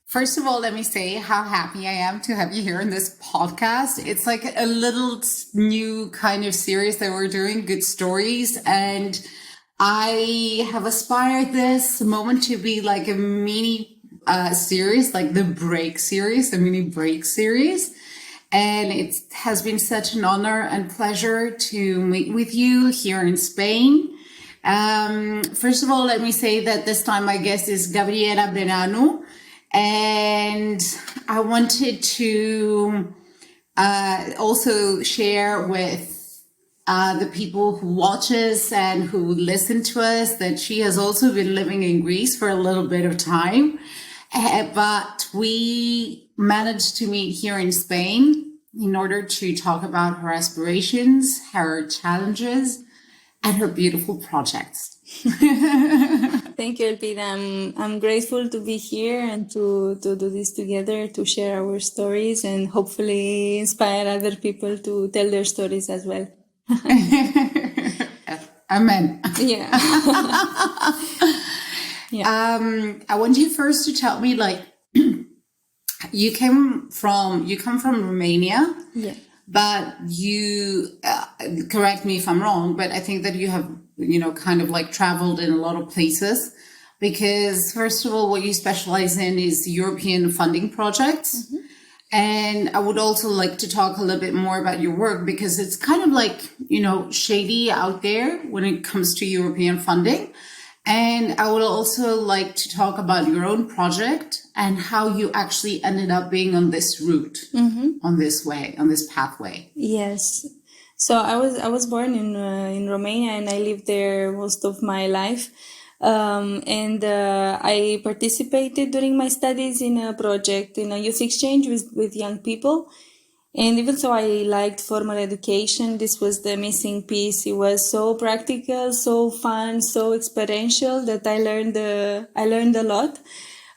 First of all, let me say how happy I am to have you here in this podcast. It's like a little new kind of series that we're doing, Good Stories. And I have aspired this moment to be like a mini series, like the break series, the mini break series. And it has been such an honor and pleasure to meet with you here in Spain. First of all, let me say that this time my guest is Gabriela Braneanu. And I wanted to also share with the people who watch us and who listen to us that she has also been living in Greece for a little bit of time. But we managed to meet here in Spain in order to talk about her aspirations, her challenges, and her beautiful projects. Thank you, Elpida. I'm grateful to be here and to do this together, to share our stories and hopefully inspire other people to tell their stories as well. Amen. Yeah. I want you first to tell me, like, you come from Romania. Yeah. But you, correct me if I'm wrong, but I think that you have, kind of like traveled in a lot of places, because first of all, what you specialize in is European funding projects. Mm-hmm. And I would also like to talk a little bit more about your work, because it's kind of like, shady out there when it comes to European funding. And I would also like to talk about your own project and how you actually ended up being on this route, on this pathway. Yes. So I was born in Romania, and I lived there most of my life. And I participated during my studies in a project, in a youth exchange with young people. And even though I liked formal education, this was the missing piece. It was so practical, so fun, so experiential that I learned a lot.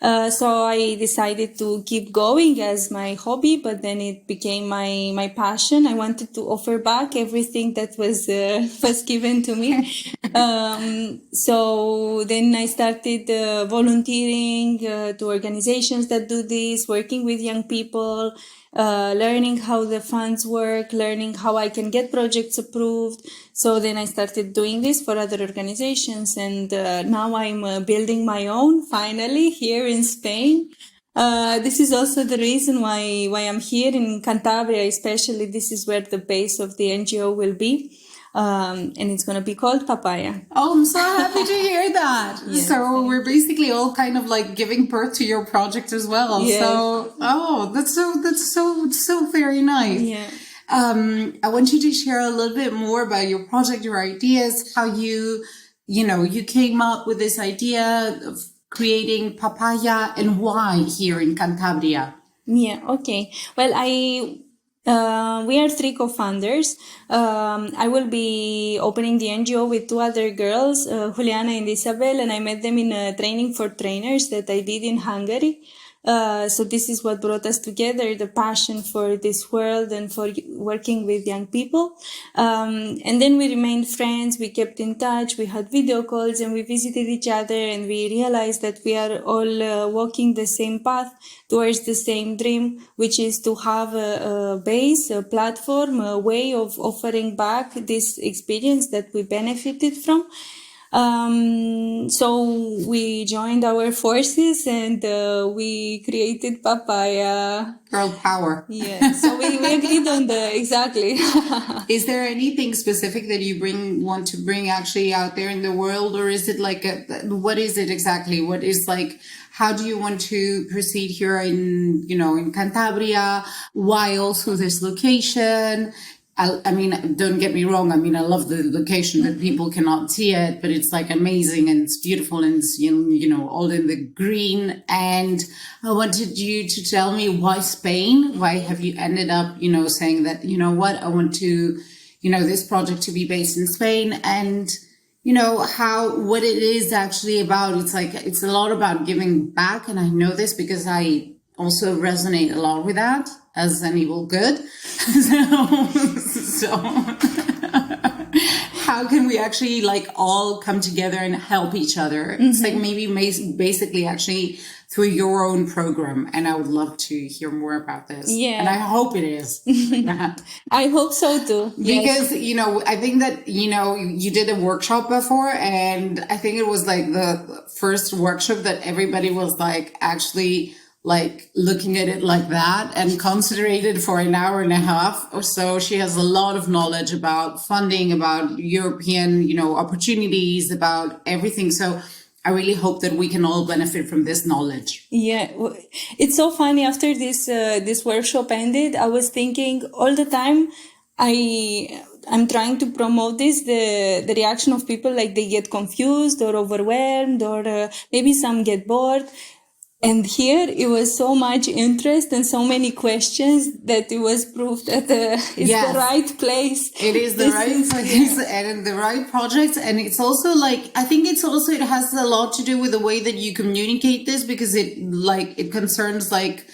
So I decided to keep going as my hobby, but then it became my passion. I wanted to offer back everything that was given to me. So then I started volunteering to organizations that do this, working with young people, learning how the funds work, learning how I can get projects approved. So then I started doing this for other organizations, and now I'm building my own finally here in Spain. This is also the reason why I'm here in Cantabria, especially. This is where the base of the NGO will be. And it's going to be called Papaya. Oh, I'm so happy to hear that. Yes, so we're basically all kind of like giving birth to your project as well. Yes. So, that's so very nice. Yeah. I want you to share a little bit more about your project, your ideas, how you came up with this idea of creating Papaya, and why here in Cantabria. Yeah. Okay. Well, we are 3 co-founders. I will be opening the NGO with 2 other girls, Juliana and Isabel, and I met them in a training for trainers that I did in Hungary. So this is what brought us together, the passion for this world and for working with young people. And then we remained friends, we kept in touch, we had video calls, and we visited each other, and we realized that we are all walking the same path towards the same dream, which is to have a base, a platform, a way of offering back this experience that we benefited from. So we joined our forces, and we created Papaya. Girl power. Yeah, so we agreed on exactly. Is there anything specific that you want to bring actually out there in the world, or is it like what is it exactly? What is like, how do you want to proceed here in Cantabria? Why also this location? I mean, don't get me wrong. I mean, I love the location, that people cannot see it, but it's like amazing, and it's beautiful, and it's, all in the green. And I wanted you to tell me, why Spain? Why have you ended up, saying that, I want to, this project to be based in Spain, and, what it is actually about. It's like, it's a lot about giving back. And I know this because I also resonate a lot with that as an evil good. So how can we actually like all come together and help each other? It's like maybe basically actually through your own program. And I would love to hear more about this. Yeah. And I hope it is. I hope so too. Because, I think that, you did a workshop before, and I think it was like the first workshop that everybody was like actually like looking at it like that and concentrated for an hour and a half or so. She has a lot of knowledge about funding, about European, opportunities, about everything. So I really hope that we can all benefit from this knowledge. Yeah, it's so funny. After this workshop ended, I was thinking all the time. I'm trying to promote the reaction of people, like they get confused or overwhelmed, or maybe some get bored. And here it was so much interest and so many questions that it was proof that it's the right place. It is the right place and in the right projects. And it's also like, I think it has a lot to do with the way that you communicate this, because it concerns like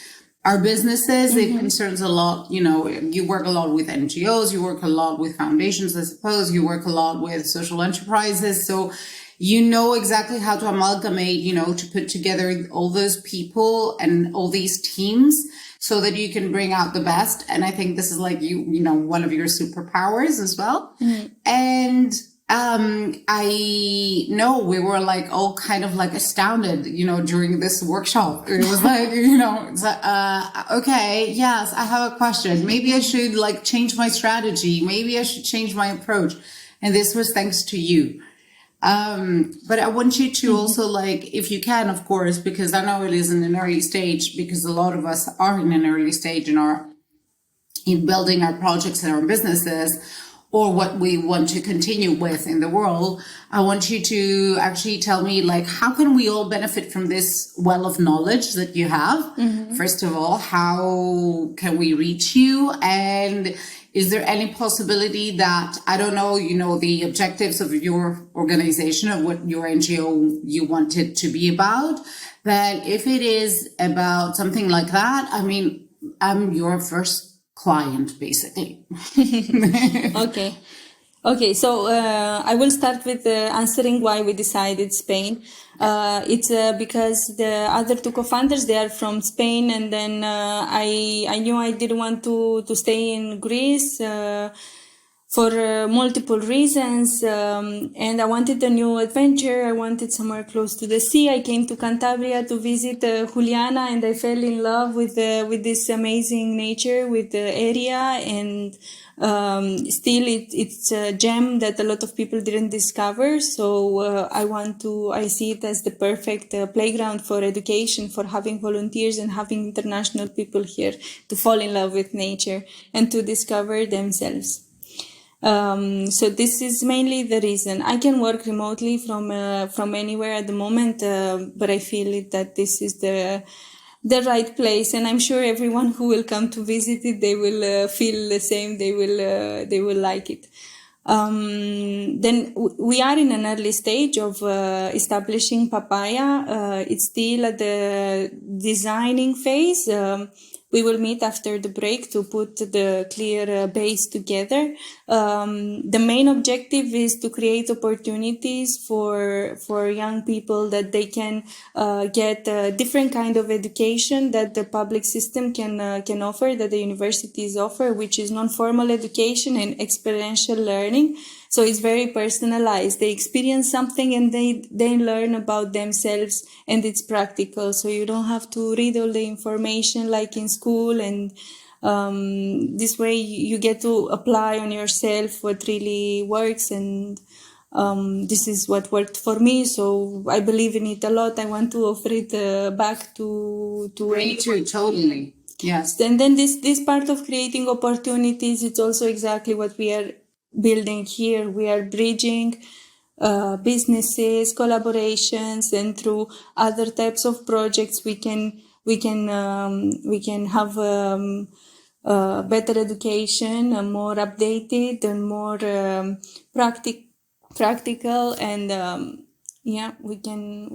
our businesses. It concerns a lot, you work a lot with NGOs, you work a lot with foundations, I suppose, you work a lot with social enterprises. So you know exactly how to amalgamate, to put together all those people and all these teams so that you can bring out the best. And I think this is like one of your superpowers as well. And I know we were like all kind of like astounded, during this workshop. It was like, it's like, okay, yes, I have a question. Maybe I should like change my strategy. Maybe I should change my approach. And this was thanks to you. But I want you to also like, if you can, of course, because I know it is in an early stage, because a lot of us are in an early stage in building our projects and our businesses, or what we want to continue with in the world. I want you to actually tell me, like, how can we all benefit from this well of knowledge that you have? First of all, how can we reach you? And is there any possibility that, I don't know, the objectives of your organization, of what your NGO you want it to be about, that if it is about something like that, I mean, I'm your first client, basically. Okay. So I will start with answering why we decided Spain. It's because the other two co-founders, they are from Spain, and then I knew I didn't want to stay in Greece for multiple reasons, and I wanted a new adventure. I wanted somewhere close to the sea. I came to Cantabria to visit Juliana, and I fell in love with this amazing nature, with the area, and still it's a gem that a lot of people didn't discover. So I see it as the perfect playground for education, for having volunteers and having international people here to fall in love with nature and to discover themselves. So this is mainly the reason. I can work remotely from anywhere at the moment, but I feel that this is the right place, and I'm sure everyone who will come to visit it, they will feel the same. They will like it. Then we are in an early stage of establishing Papaya. It's still at the designing phase. We will meet after the break to put the clear base together. The main objective is to create opportunities for young people, that they can get a different kind of education that the public system can offer, that the universities offer, which is non-formal education and experiential learning. So it's very personalized. They experience something and they learn about themselves, and it's practical. So you don't have to read all the information like in school, and this way you get to apply on yourself what really works. And this is what worked for me. So I believe in it a lot. I want to offer it back to Me too, totally. Yes. And then this part of creating opportunities, it's also exactly what we are building here. We are bridging businesses, collaborations, and through other types of projects we can have better education, more updated and more practical, and we can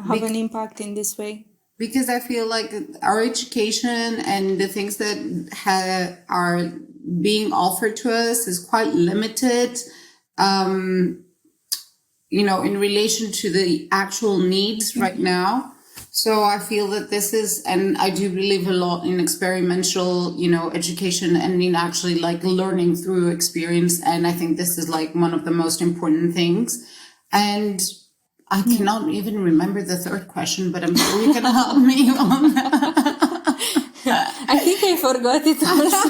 have an impact in this way. Because I feel like our education and the things that are being offered to us is quite limited. in relation to the actual needs right now. So I feel that this is, and I do believe a lot in experiential, education and in actually like learning through experience. And I think this is like one of the most important things. And I cannot even remember the third question, but I'm sure you can help me on that. I think I forgot it also.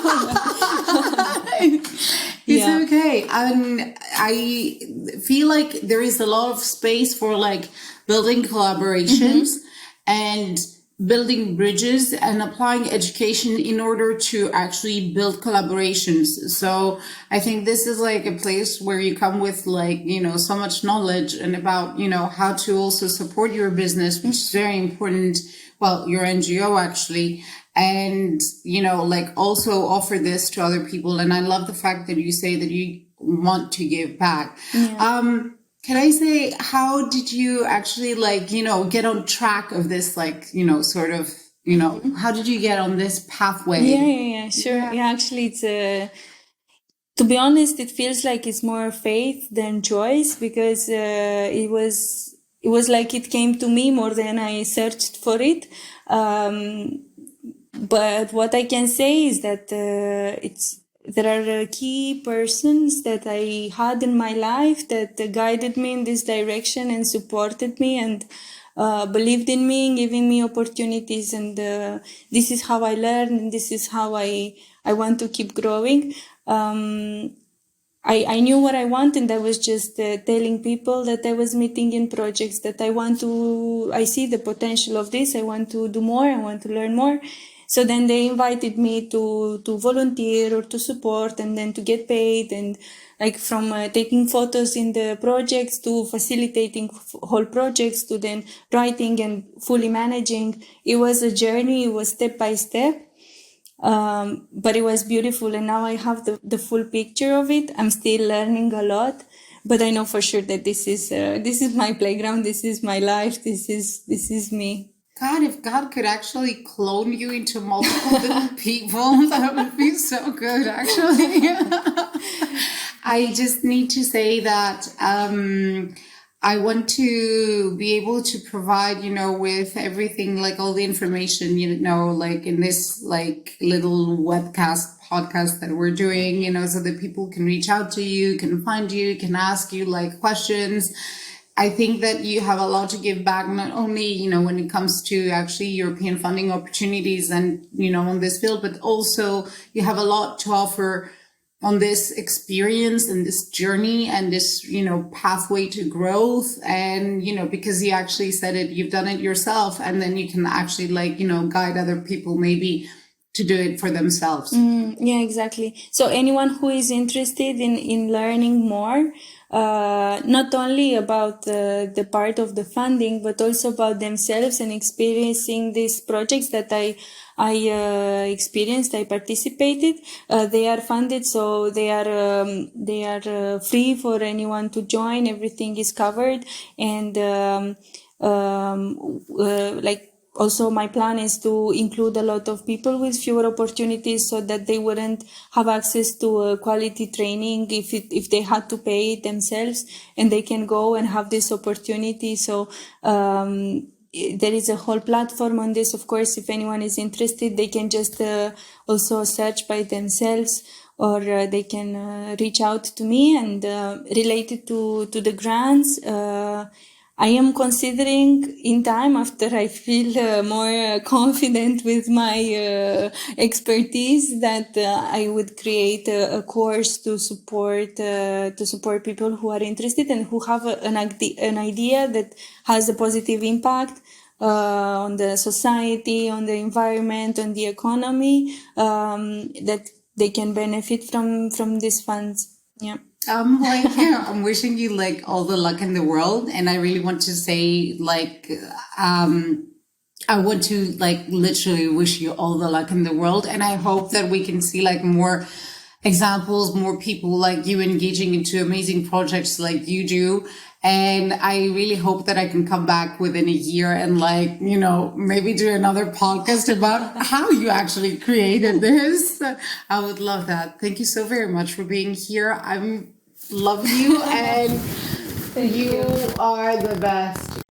It's okay. I feel like there is a lot of space for like building collaborations and building bridges and applying education in order to actually build collaborations. So I think this is like a place where you come with like, so much knowledge and about, how to also support your business, which is very important. Well, your NGO actually. And, like also offer this to other people. And I love the fact that you say that you want to give back. Yeah. Can I say, how did you actually like, get on track of this, like, sort of, how did you get on this pathway? Yeah, sure. Yeah, actually it's to be honest, it feels like it's more faith than choice, because it was like it came to me more than I searched for it. But what I can say is that there are key persons that I had in my life that guided me in this direction and supported me and believed in me and giving me opportunities. And this is how I learn, and this is how I want to keep growing. I knew what I want, and I was just telling people that I was meeting in projects that I see the potential of this. I want to do more. I want to learn more. So then they invited me to volunteer or to support, and then to get paid, and like from taking photos in the projects to facilitating whole projects to then writing and fully managing. It was a journey. It was step by step. But it was beautiful, and now I have the full picture of it. I'm still learning a lot, but I know for sure that this is my playground. This is my life. This is me. God, if God could actually clone you into multiple little people, that would be so good, actually. I just need to say that I want to be able to provide, with everything, like all the information, like in this like little podcast that we're doing, so that people can reach out to you, can find you, can ask you like questions. I think that you have a lot to give back, not only, when it comes to actually European funding opportunities and, on this field, but also you have a lot to offer on this experience and this journey and this, pathway to growth. And, because you actually said it, you've done it yourself, and then you can actually like, guide other people maybe to do it for themselves. Yeah, exactly. So anyone who is interested in learning more, not only about the part of the funding, but also about themselves and experiencing these projects that I experienced, I participated. They are funded, so they are free for anyone to join. Everything is covered, and like. Also, my plan is to include a lot of people with fewer opportunities, so that they wouldn't have access to quality training if they had to pay it themselves, and they can go and have this opportunity. So there is a whole platform on this. Of course, if anyone is interested, they can just also search by themselves, or they can reach out to me. And related to the grants, I am considering in time, after I feel more confident with my expertise, that I would create a course to support people who are interested and who have an idea that has a positive impact on the society, on the environment, on the economy, that they can benefit from these funds. Yeah. I'm wishing you like all the luck in the world. And I really want to say like, I want to like literally wish you all the luck in the world. And I hope that we can see like more examples, more people like you engaging into amazing projects like you do. And I really hope that I can come back within a year and like, maybe do another podcast about how you actually created this. I would love that. Thank you so very much for being here. I'm love you, and Thank you you. are the best.